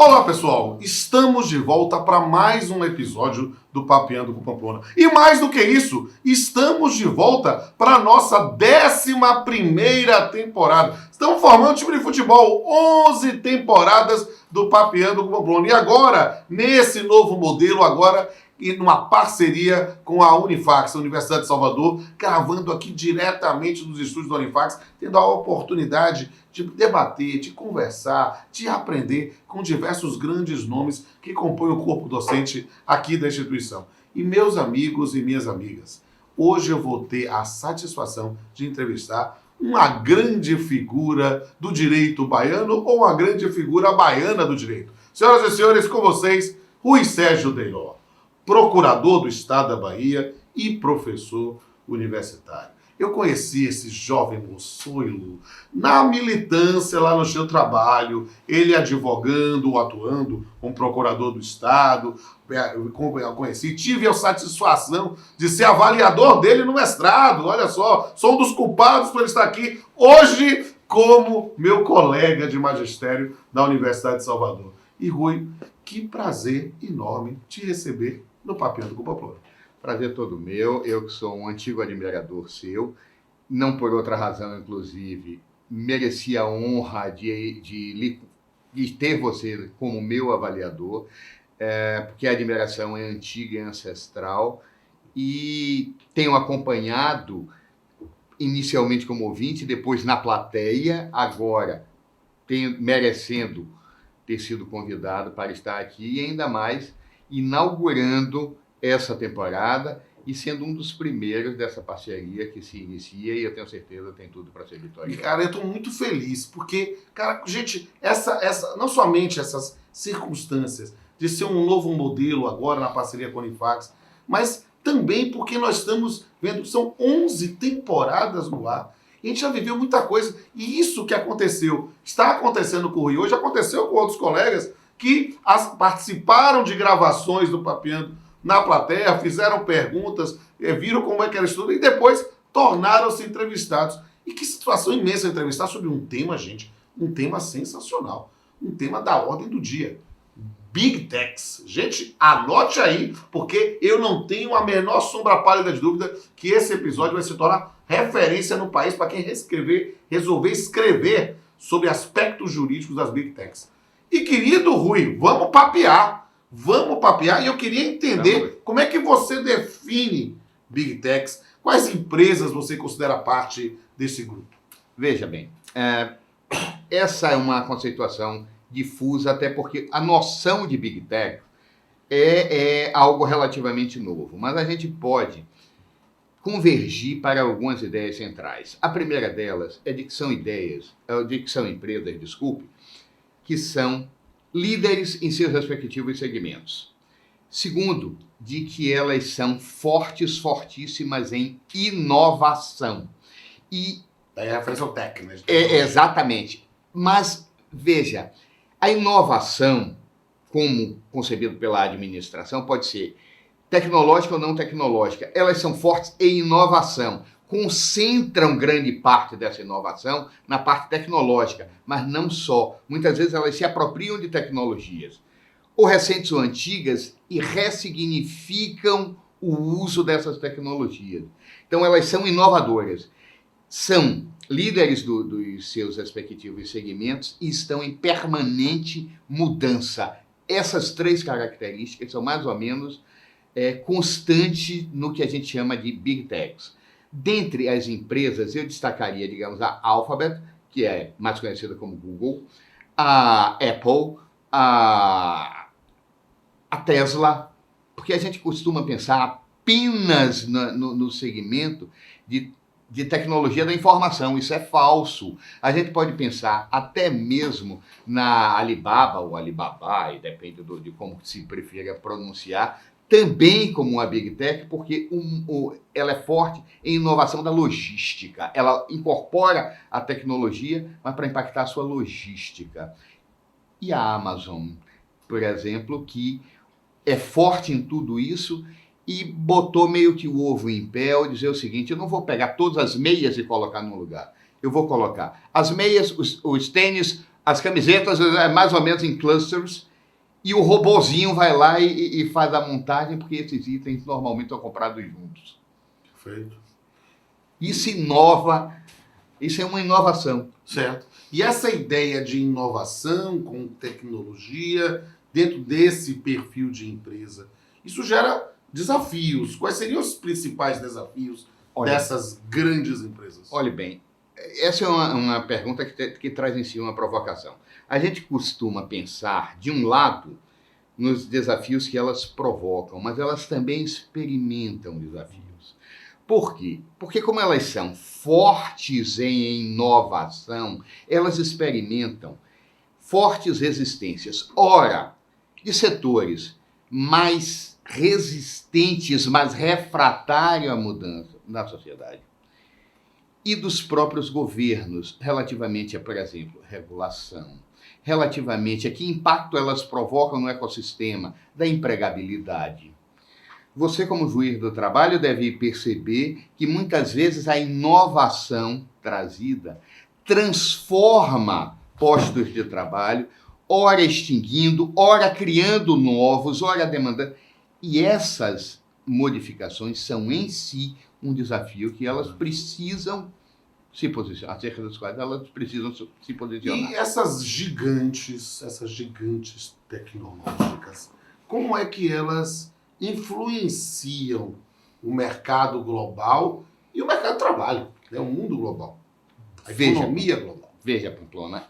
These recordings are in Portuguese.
Olá pessoal, estamos de volta para mais um episódio do Papeando com Pamplona. E mais do que isso, estamos de volta para a nossa 11ª temporada. Estamos formando um time de futebol, 11 temporadas do Papeando com Pamplona. E agora, nesse novo modelo, e numa parceria com a Unifax, a Universidade de Salvador, gravando aqui diretamente dos estúdios da Unifax, tendo a oportunidade de debater, de conversar, de aprender com diversos grandes nomes que compõem o corpo docente aqui da instituição. E meus amigos e minhas amigas, hoje eu vou ter a satisfação de entrevistar uma grande figura do direito baiano ou uma grande figura baiana do direito. Senhoras e senhores, com vocês, Rui Sérgio Deiló, procurador do Estado da Bahia e professor universitário. Eu conheci esse jovem moçoilo na militância lá no seu trabalho, ele advogando, atuando como procurador do Estado. Eu conheci, tive a satisfação de ser avaliador dele no mestrado. Olha só, sou um dos culpados por ele estar aqui hoje como meu colega de magistério da Universidade de Salvador. E Rui, que prazer enorme te receber no Papeando com Pamplona. Prazer todo meu, eu que sou um antigo admirador seu, não por outra razão, inclusive, mereci a honra de ter você como meu avaliador, porque a admiração é antiga e ancestral, e tenho acompanhado inicialmente como ouvinte, depois na plateia, agora merecendo ter sido convidado para estar aqui, e ainda mais inaugurando essa temporada e sendo um dos primeiros dessa parceria que se inicia, e eu tenho certeza tem tudo para ser vitorioso. Cara, eu estou muito feliz, porque, cara, gente, não somente essas circunstâncias de ser um novo modelo agora na parceria com a Unifax, mas também porque nós estamos vendo, são 11 temporadas no ar, e a gente já viveu muita coisa, e isso que aconteceu, está acontecendo com o Rui hoje, aconteceu com outros colegas que participaram de gravações do Papeando na plateia, fizeram perguntas, viram como é que era isso tudo e depois tornaram-se entrevistados. E que situação imensa entrevistar sobre um tema, gente, um tema sensacional, um tema da ordem do dia. Big Techs. Gente, anote aí, porque eu não tenho a menor sombra pálida de dúvida que esse episódio vai se tornar referência no país para quem resolver escrever sobre aspectos jurídicos das Big Techs. E querido Rui, vamos papear, e eu queria entender como é que você define Big Techs, quais empresas você considera parte desse grupo? Veja bem, essa é uma conceituação difusa, até porque a noção de Big Tech é algo relativamente novo, mas a gente pode convergir para algumas ideias centrais. A primeira delas é de que são empresas, que são líderes em seus respectivos segmentos. Segundo, de que elas são fortíssimas em inovação. E daí a referência ao tech, né? Exatamente. Mas, veja, a inovação, como concebido pela administração, pode ser tecnológica ou não tecnológica. Elas são fortes em inovação, concentram grande parte dessa inovação na parte tecnológica, mas não só. Muitas vezes elas se apropriam de tecnologias, ou recentes ou antigas, e ressignificam o uso dessas tecnologias. Então elas são inovadoras, são líderes dos seus respectivos segmentos e estão em permanente mudança. Essas três características são mais ou menos constantes no que a gente chama de Big Techs. Dentre as empresas, eu destacaria, digamos, a Alphabet, que é mais conhecida como Google, a Apple, a Tesla, porque a gente costuma pensar apenas no segmento de tecnologia da informação. Isso é falso. A gente pode pensar até mesmo na Alibaba, ou Alibaba, e depende de como se prefira pronunciar, também como uma Big Tech, porque ela é forte em inovação da logística. Ela incorpora a tecnologia, mas para impactar a sua logística. E a Amazon, por exemplo, que é forte em tudo isso e botou meio que o ovo em pé ao dizer o seguinte: eu não vou pegar todas as meias e colocar num lugar. Eu vou colocar as meias, os tênis, as camisetas, mais ou menos em clusters, e o robozinho vai lá e faz a montagem, porque esses itens normalmente são comprados juntos. Perfeito. Isso inova, isso é uma inovação. Certo. E essa ideia de inovação com tecnologia dentro desse perfil de empresa, isso gera desafios. Quais seriam os principais desafios dessas grandes empresas? Olhe bem, essa é uma pergunta que traz em si uma provocação. A gente costuma pensar, de um lado, nos desafios que elas provocam, mas elas também experimentam desafios. Por quê? Porque como elas são fortes em inovação, elas experimentam fortes resistências. Ora, de setores mais resistentes, mais refratários à mudança na sociedade. E dos próprios governos, relativamente a, por exemplo, regulação, relativamente a que impacto elas provocam no ecossistema da empregabilidade. Você, como juiz do trabalho, deve perceber que muitas vezes a inovação trazida transforma postos de trabalho, ora extinguindo, ora criando novos, ora demandando. E essas modificações são em si um desafio que elas precisam se posicionar, acerca das quais elas precisam se posicionar. E essas gigantes tecnológicas, como é que elas influenciam o mercado global e o mercado de trabalho, né? O mundo global, a economia global? Veja, Pamplona,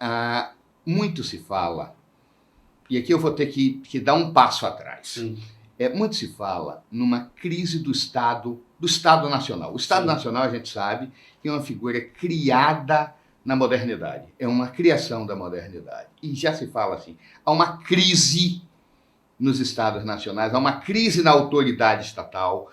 muito se fala, e aqui eu vou ter que dar um passo atrás. Sim. Muito se fala numa crise do Estado Nacional. O Estado Nacional, a gente sabe, que é uma figura criada na modernidade. É uma criação da modernidade. E já se fala assim, há uma crise nos Estados Nacionais, há uma crise na autoridade estatal.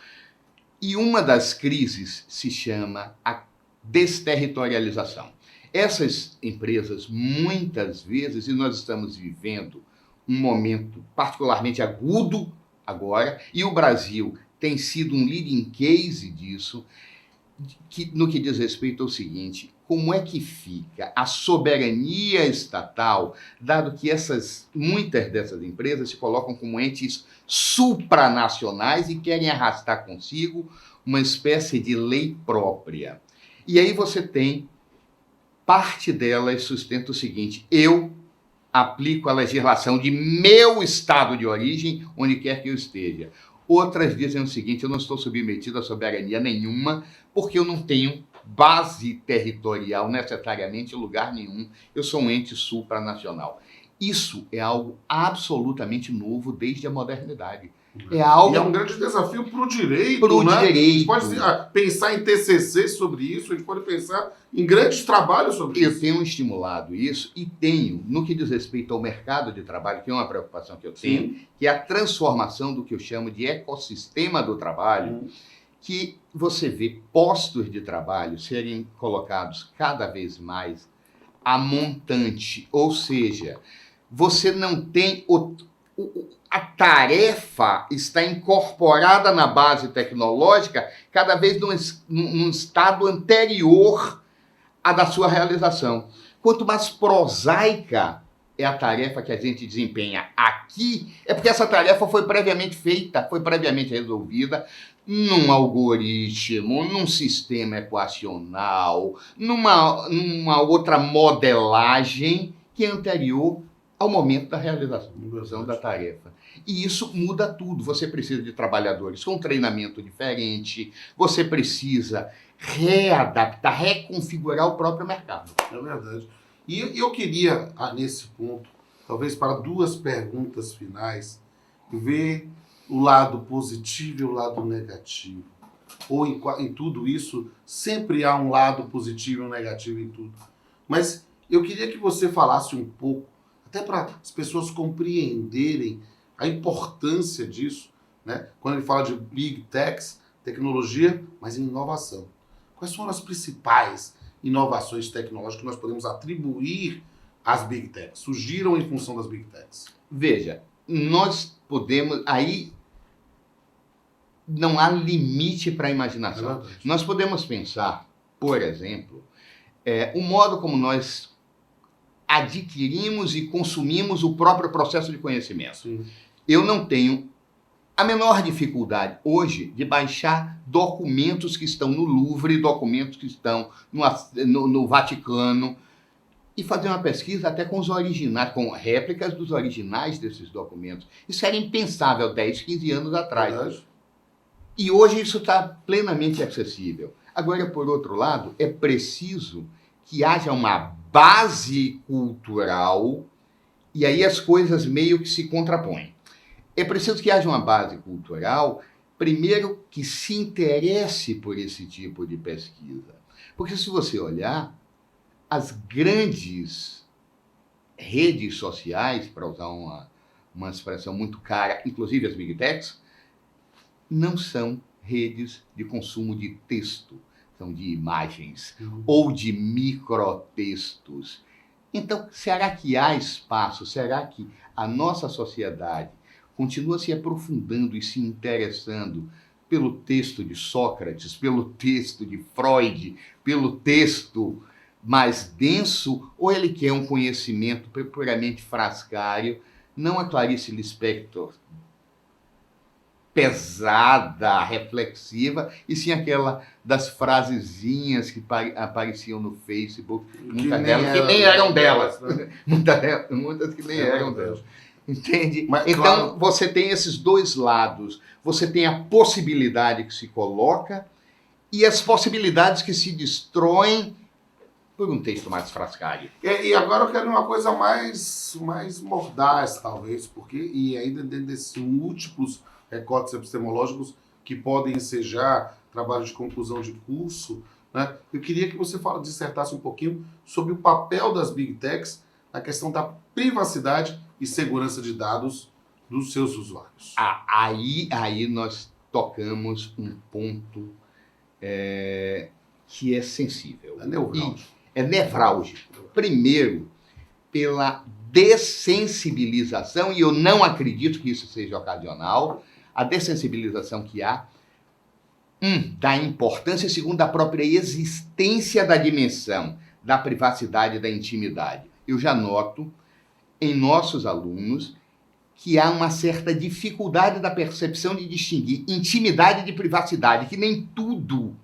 E uma das crises se chama a desterritorialização. Essas empresas, muitas vezes, e nós estamos vivendo um momento particularmente agudo agora, e o Brasil tem sido um leading case disso, no que diz respeito ao seguinte: como é que fica a soberania estatal, dado que muitas dessas empresas se colocam como entes supranacionais e querem arrastar consigo uma espécie de lei própria. E aí você tem parte delas sustenta o seguinte: eu aplico a legislação de meu estado de origem, onde quer que eu esteja. Outras dizem o seguinte: eu não estou submetido a soberania nenhuma, porque eu não tenho base territorial necessariamente em lugar nenhum. Eu sou um ente supranacional. Isso é algo absolutamente novo desde a modernidade. E é um grande desafio para o direito, né? Direito. A gente pode pensar em TCC sobre isso, a gente pode pensar em grandes trabalhos sobre isso. Eu tenho estimulado isso e tenho, no que diz respeito ao mercado de trabalho, que é uma preocupação que eu tenho, que é a transformação do que eu chamo de ecossistema do trabalho, que você vê postos de trabalho serem colocados cada vez mais a montante, ou seja, você não tem a tarefa está incorporada na base tecnológica cada vez num estado anterior à da sua realização. Quanto mais prosaica é a tarefa que a gente desempenha aqui, é porque essa tarefa foi previamente feita, foi previamente resolvida num algoritmo, num sistema equacional, numa outra modelagem que é anterior ao momento da realização da tarefa. E isso muda tudo. Você precisa de trabalhadores com treinamento diferente, você precisa readaptar, reconfigurar o próprio mercado. É verdade. E eu queria, nesse ponto, talvez para duas perguntas finais, ver o lado positivo e o lado negativo. Ou em tudo isso, sempre há um lado positivo e um negativo em tudo. Mas eu queria que você falasse um pouco, até para as pessoas compreenderem a importância disso, né? Quando ele fala de Big Techs, tecnologia, mas inovação. Quais são as principais inovações tecnológicas que nós podemos atribuir às Big Techs? Surgiram em função das Big Techs? Veja, nós podemos... Aí não há limite para a imaginação. Nós podemos pensar, por exemplo, o modo como nós adquirimos e consumimos o próprio processo de conhecimento. Sim. Eu não tenho a menor dificuldade hoje de baixar documentos que estão no Louvre, documentos que estão no Vaticano, e fazer uma pesquisa até com os originais, com réplicas dos originais desses documentos. Isso era impensável 10, 15 anos atrás. Verdade. E hoje isso está plenamente acessível. Agora, por outro lado, é preciso que haja uma base cultural, e aí as coisas meio que se contrapõem. É preciso que haja uma base cultural, primeiro, que se interesse por esse tipo de pesquisa. Porque se você olhar, as grandes redes sociais, para usar uma expressão muito cara, inclusive as Big Techs, não são redes de consumo de texto, são de imagens ou de microtextos. Então, será que há espaço? Será que a nossa sociedade continua se aprofundando e se interessando pelo texto de Sócrates, pelo texto de Freud, pelo texto mais denso, ou ele quer um conhecimento puramente frascário, não a Clarice Lispector pesada, reflexiva, e sim aquela das frasezinhas que apareciam no Facebook, muitas delas que nem eram delas, né? muitas que nem eram delas. Entende? Mas, então, claro, você tem esses dois lados. Você tem a possibilidade que se coloca e as possibilidades que se destroem por um texto mais frascário. E agora eu quero uma coisa mais mordaz, talvez, porque, e ainda dentro desses múltiplos recortes epistemológicos que podem ensejar trabalho de conclusão de curso, né? Eu queria que você dissertasse um pouquinho sobre o papel das Big Techs na questão da privacidade e segurança de dados dos seus usuários. Aí nós tocamos um ponto que é sensível. É nevrálgico. É nevrálgico. Primeiro, pela dessensibilização, e eu não acredito que isso seja ocasional, a dessensibilização que há, da importância, e segundo, da própria existência da dimensão da privacidade e da intimidade. Eu já noto em nossos alunos que há uma certa dificuldade da percepção de distinguir intimidade de privacidade, que nem tudo,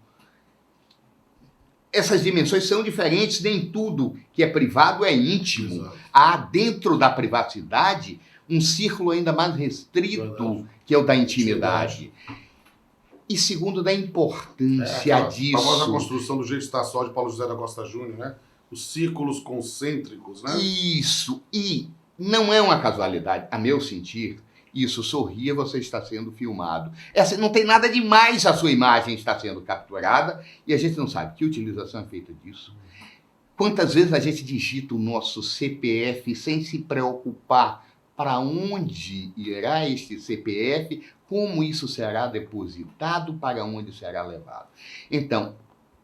essas dimensões são diferentes, nem tudo que é privado é íntimo. Exato. Há dentro da privacidade um círculo ainda mais restrito, que é o da intimidade. E segundo, da importância disso. A famosa construção do jeito está só de Paulo José da Costa Júnior, né? Os círculos concêntricos, né? Isso. E não é uma casualidade, a meu sentir, isso, sorria, você está sendo filmado. Não tem nada demais, a sua imagem está sendo capturada e a gente não sabe que utilização é feita disso. Quantas vezes a gente digita o nosso CPF sem se preocupar para onde irá este CPF, como isso será depositado, para onde será levado. Então,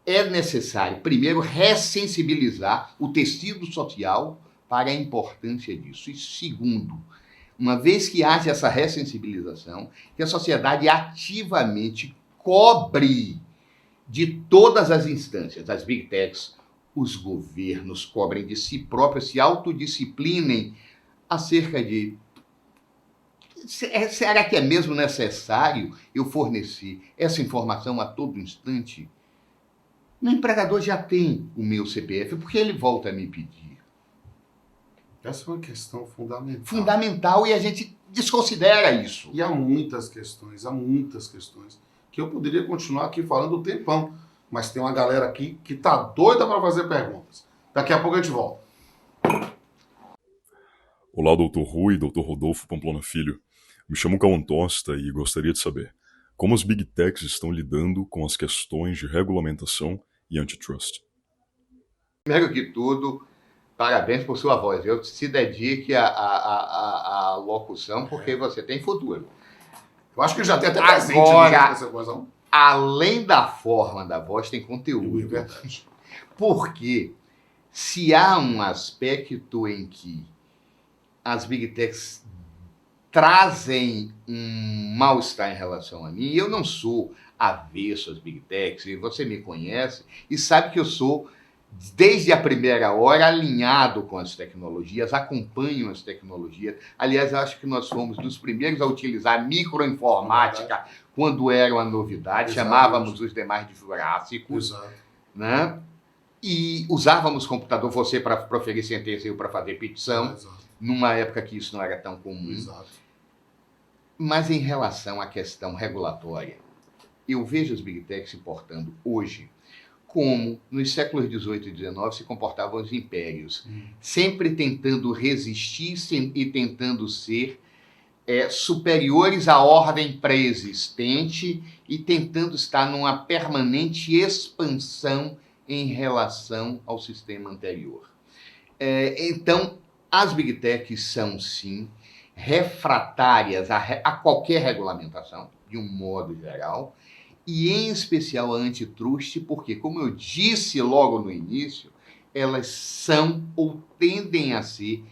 é necessário, primeiro, ressensibilizar o tecido social para a importância disso. E segundo, uma vez que haja essa ressensibilização, que a sociedade ativamente cobre de todas as instâncias, as Big Techs, os governos cobrem de si próprios, se autodisciplinem acerca de será que é mesmo necessário eu fornecer essa informação a todo instante? O empregador já tem o meu CPF, porque ele volta a me pedir. Essa é uma questão fundamental. Fundamental, e a gente desconsidera isso. E há muitas questões, que eu poderia continuar aqui falando o tempão, mas tem uma galera aqui que tá doida para fazer perguntas. Daqui a pouco a gente volta. Olá, Dr. Rui, Dr. Rodolfo Pamplona Filho. Me chamo Cauã Tosta e gostaria de saber como as Big Techs estão lidando com as questões de regulamentação e antitrust. Primeiro que tudo, parabéns por sua voz. Eu se dedique à locução porque você tem futuro. Eu acho que já tem até presente agora, nessa coisa. Além da forma da voz, tem conteúdo. É verdade. Porque se há um aspecto em que as Big Techs trazem um mal-estar em relação a mim, eu não sou avesso às Big Techs, e você me conhece e sabe que eu sou desde a primeira hora, alinhado com as tecnologias, acompanham as tecnologias. Aliás, acho que nós fomos dos primeiros a utilizar microinformática quando era uma novidade, chamávamos os demais de jurássicos, né? E usávamos computador, você para proferir sentença e eu para fazer petição, numa época que isso não era tão comum. Mas em relação à questão regulatória, eu vejo os Big Techs se portando hoje como nos séculos XVIII e XIX se comportavam os impérios, sempre tentando resistir e tentando ser superiores à ordem pré-existente e tentando estar numa permanente expansão em relação ao sistema anterior. Então, as Big Techs são, sim, refratárias a qualquer regulamentação, de um modo geral, e em especial a antitrust, porque, como eu disse logo no início, elas são ou tendem a ser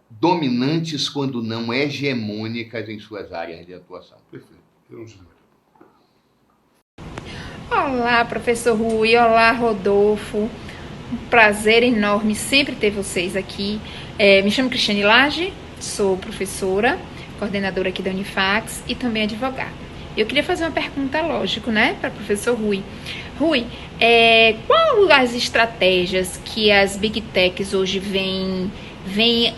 dominantes, quando não hegemônicas, em suas áreas de atuação. Perfeito. Olá, professor Rui. Olá, Rodolfo. Um prazer enorme sempre ter vocês aqui. Me chamo Cristiane Lage, sou professora, coordenadora aqui da Unifax e também advogada. Eu queria fazer uma pergunta, lógico, né, para o professor Rui. Rui, qual as estratégias que as Big Techs hoje vêm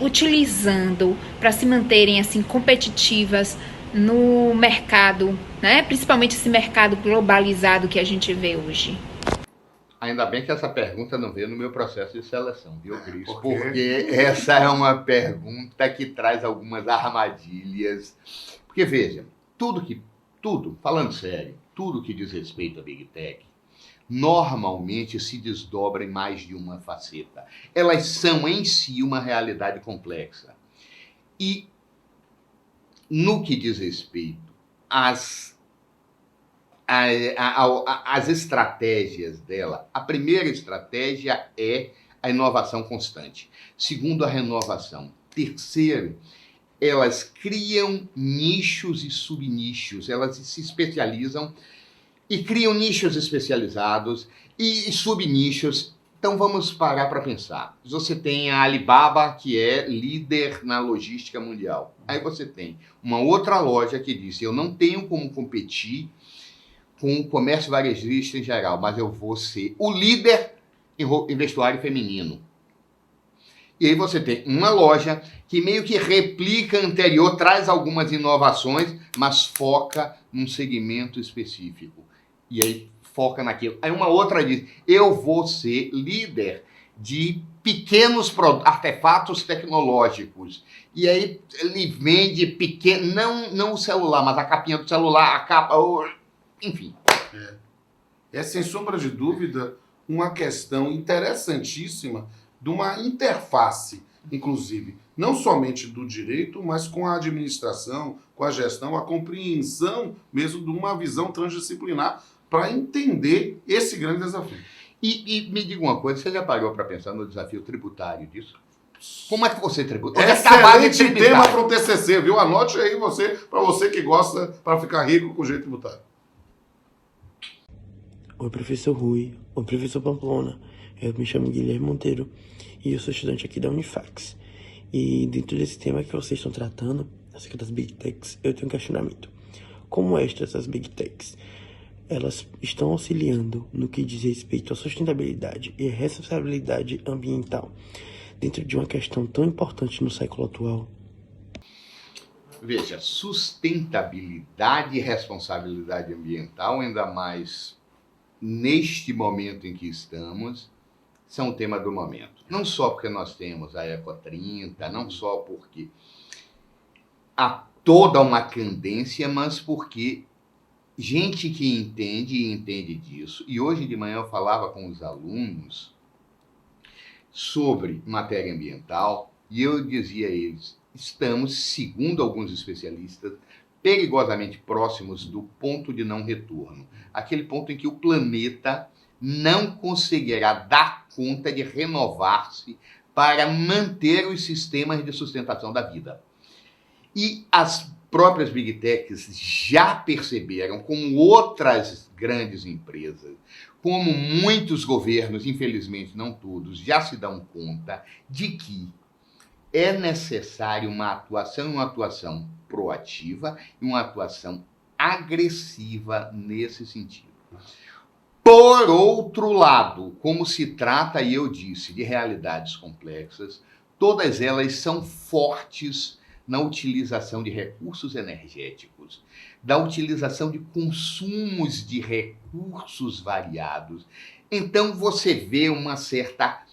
utilizando para se manterem assim competitivas no mercado, né? Principalmente esse mercado globalizado que a gente vê hoje? Ainda bem que essa pergunta não veio no meu processo de seleção, viu, Cris? Porque essa é uma pergunta que traz algumas armadilhas. Porque, veja, falando sério, tudo que diz respeito à Big Tech, normalmente se desdobra em mais de uma faceta. Elas são em si uma realidade complexa. E no que diz respeito às estratégias dela, a primeira estratégia é a inovação constante. Segundo, a renovação. Terceiro, elas criam nichos e subnichos, elas se especializam e criam nichos especializados e subnichos. Então vamos parar para pensar. Você tem a Alibaba, que é líder na logística mundial. Aí você tem uma outra loja que diz: eu não tenho como competir com o comércio varejista em geral, mas eu vou ser o líder em vestuário feminino. E aí você tem uma loja que meio que replica a anterior, traz algumas inovações, mas foca num segmento específico. E aí foca naquilo. Aí uma outra diz: eu vou ser líder de pequenos artefatos tecnológicos. E aí ele vende pequeno, não o celular, mas a capinha do celular, a capa, enfim. É sem sombra de dúvida uma questão interessantíssima de uma interface, inclusive, não somente do direito, mas com a administração, com a gestão, a compreensão mesmo de uma visão transdisciplinar para entender esse grande desafio. E me diga uma coisa, você já parou para pensar no desafio tributário disso? Como é que você tributa? Excelente tema para o TCC, viu? Anote aí para você que gosta, para ficar rico com o jeito tributário. Oi, professor Rui. Oi, professor Pamplona. Eu me chamo Guilherme Monteiro e eu sou estudante aqui da Unifax. E dentro desse tema que vocês estão tratando, acerca das Big Techs, eu tenho um questionamento. Como essas Big Techs, elas estão auxiliando no que diz respeito à sustentabilidade e à responsabilidade ambiental dentro de uma questão tão importante no século atual? Veja, sustentabilidade e responsabilidade ambiental, ainda mais neste momento em que estamos, são o tema do momento. Não só porque nós temos a Eco 30, não só porque há toda uma candência, mas porque gente que entende disso. E hoje de manhã eu falava com os alunos sobre matéria ambiental e eu dizia a eles: estamos, segundo alguns especialistas, perigosamente próximos do ponto de não retorno. Aquele ponto em que o planeta não conseguirá dar conta de renovar-se para manter os sistemas de sustentação da vida. E as próprias Big Techs já perceberam, como outras grandes empresas, como muitos governos, infelizmente não todos, já se dão conta de que é necessário uma atuação proativa e uma atuação agressiva nesse sentido. Por outro lado, como se trata, e eu disse, de realidades complexas, todas elas são fortes na utilização de recursos energéticos, da utilização de consumos de recursos variados. Então você vê uma certa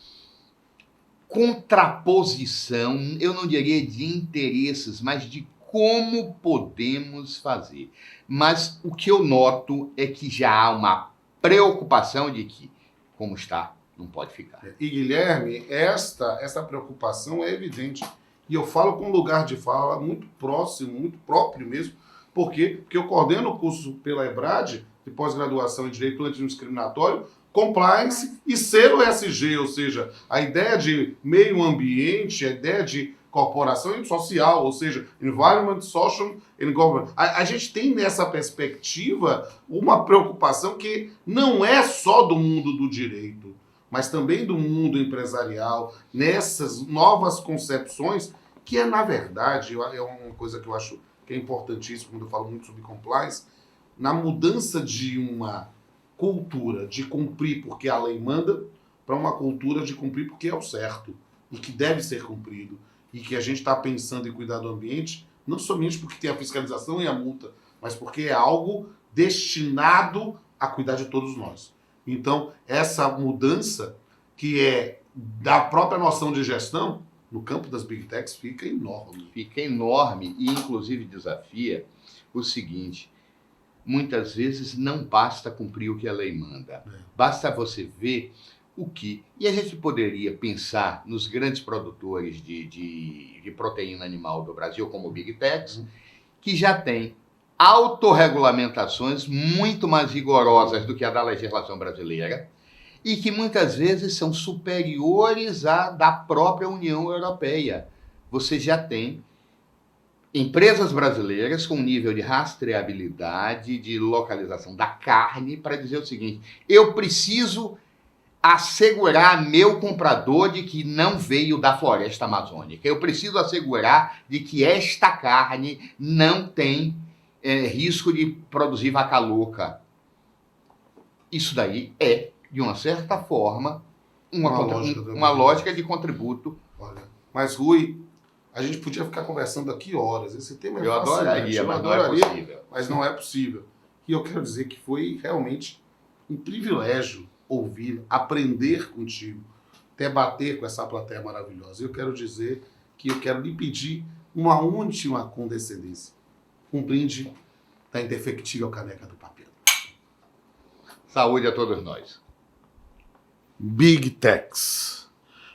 contraposição, eu não diria de interesses, mas de como podemos fazer. Mas o que eu noto é que já há uma preocupação de que, como está, não pode ficar. E, Guilherme, esta preocupação é evidente. E eu falo com um lugar de fala muito próximo, muito próprio mesmo. Por quê? Porque eu coordeno o curso pela EBRAD, de pós-graduação em Direito Antidiscriminatório, Compliance e Selo ESG, ou seja, a ideia de meio ambiente, a ideia de corporação social, ou seja, Environment, Social and Government. A gente tem nessa perspectiva uma preocupação que não é só do mundo do direito, mas também do mundo empresarial, nessas novas concepções, que é, na verdade, é uma coisa que eu acho que é importantíssimo quando eu falo muito sobre compliance, na mudança de uma cultura de cumprir porque a lei manda, para uma cultura de cumprir porque é o certo, e que deve ser cumprido, e que a gente está pensando em cuidar do ambiente, não somente porque tem a fiscalização e a multa, mas porque é algo destinado a cuidar de todos nós. Então, essa mudança, que é da própria noção de gestão, no campo das Big Techs, fica enorme. Fica enorme e, inclusive, desafia o seguinte: muitas vezes não basta cumprir o que a lei manda. Basta você ver o que... E a gente poderia pensar nos grandes produtores de proteína animal do Brasil, como Big Techs, que já têm autorregulamentações muito mais rigorosas do que a da legislação brasileira e que muitas vezes são superiores à da própria União Europeia. Você já tem empresas brasileiras com nível de rastreabilidade, de localização da carne, para dizer o seguinte: eu preciso assegurar meu comprador de que não veio da floresta amazônica. Eu preciso assegurar de que esta carne não tem risco de produzir vaca louca. Isso daí é, de uma certa forma, uma lógica de contributo. Olha, mas, Rui, a gente podia ficar conversando aqui horas. Esse tema é fascinante. Eu adoraria, mas não é possível. Mas não é possível. E eu quero dizer que foi realmente um privilégio ouvir, aprender contigo, debater com essa plateia maravilhosa. Eu quero dizer que eu quero lhe pedir uma última condescendência. Um brinde da indefectível caneca do Papiano. Saúde a todos nós. Big Techs.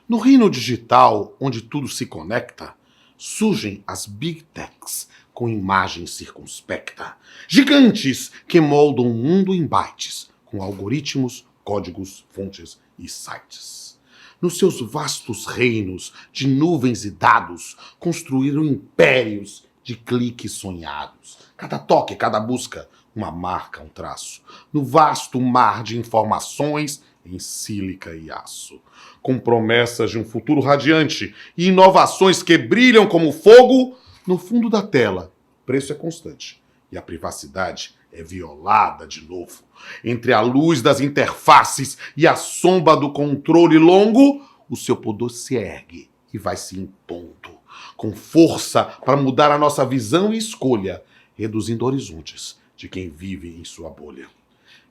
No reino digital, onde tudo se conecta, surgem as Big Techs com imagem circunspecta. Gigantes que moldam o mundo em bytes, com algoritmos, códigos, fontes e sites. Nos seus vastos reinos de nuvens e dados, construíram impérios de cliques sonhados. Cada toque, cada busca, uma marca, um traço. No vasto mar de informações em sílica e aço. Com promessas de um futuro radiante e inovações que brilham como fogo no fundo da tela. O preço é constante e a privacidade é violada de novo. Entre a luz das interfaces e a sombra do controle longo, o seu poder se ergue e vai se impondo, com força para mudar a nossa visão e escolha, reduzindo horizontes de quem vive em sua bolha.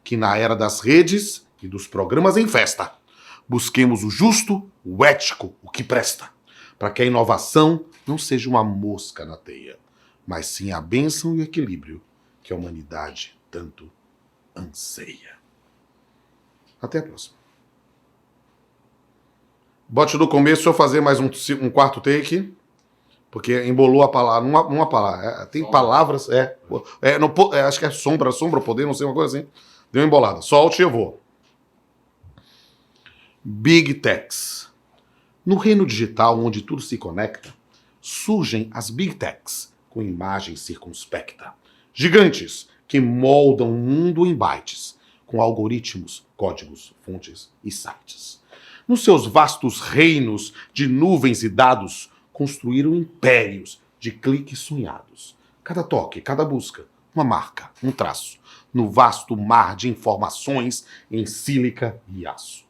Que na era das redes e dos programas em festa, busquemos o justo, o ético, o que presta, para que a inovação não seja uma mosca na teia, mas sim a bênção e o equilíbrio que a humanidade tanto anseia. Até a próxima. Bote no começo, eu fazer mais um quarto take, porque embolou a palavra, uma palavra. Tem palavras, acho que é sombra, poder, não sei, uma coisa assim. Deu uma embolada. Solte e eu vou. Big Techs. No reino digital, onde tudo se conecta, surgem as Big Techs com imagem circunspecta. Gigantes que moldam o mundo em bytes, com algoritmos, códigos, fontes e sites. Nos seus vastos reinos de nuvens e dados, construíram impérios de cliques sonhados. Cada toque, cada busca, uma marca, um traço, no vasto mar de informações em sílica e aço.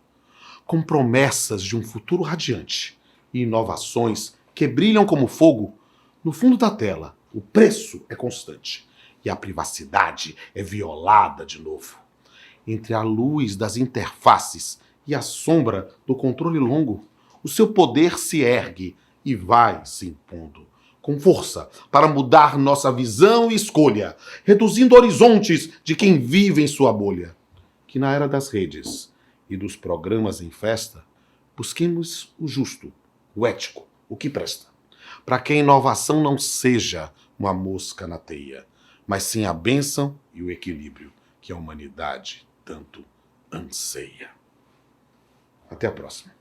Com promessas de um futuro radiante e inovações que brilham como fogo, no fundo da tela, o preço é constante e a privacidade é violada de novo. Entre a luz das interfaces e a sombra do controle longo, o seu poder se ergue e vai se impondo, com força para mudar nossa visão e escolha, reduzindo horizontes de quem vive em sua bolha. Que na era das redes e dos programas em festa, busquemos o justo, o ético, o que presta, para que a inovação não seja uma mosca na teia, mas sim a bênção e o equilíbrio que a humanidade tanto anseia. Até a próxima.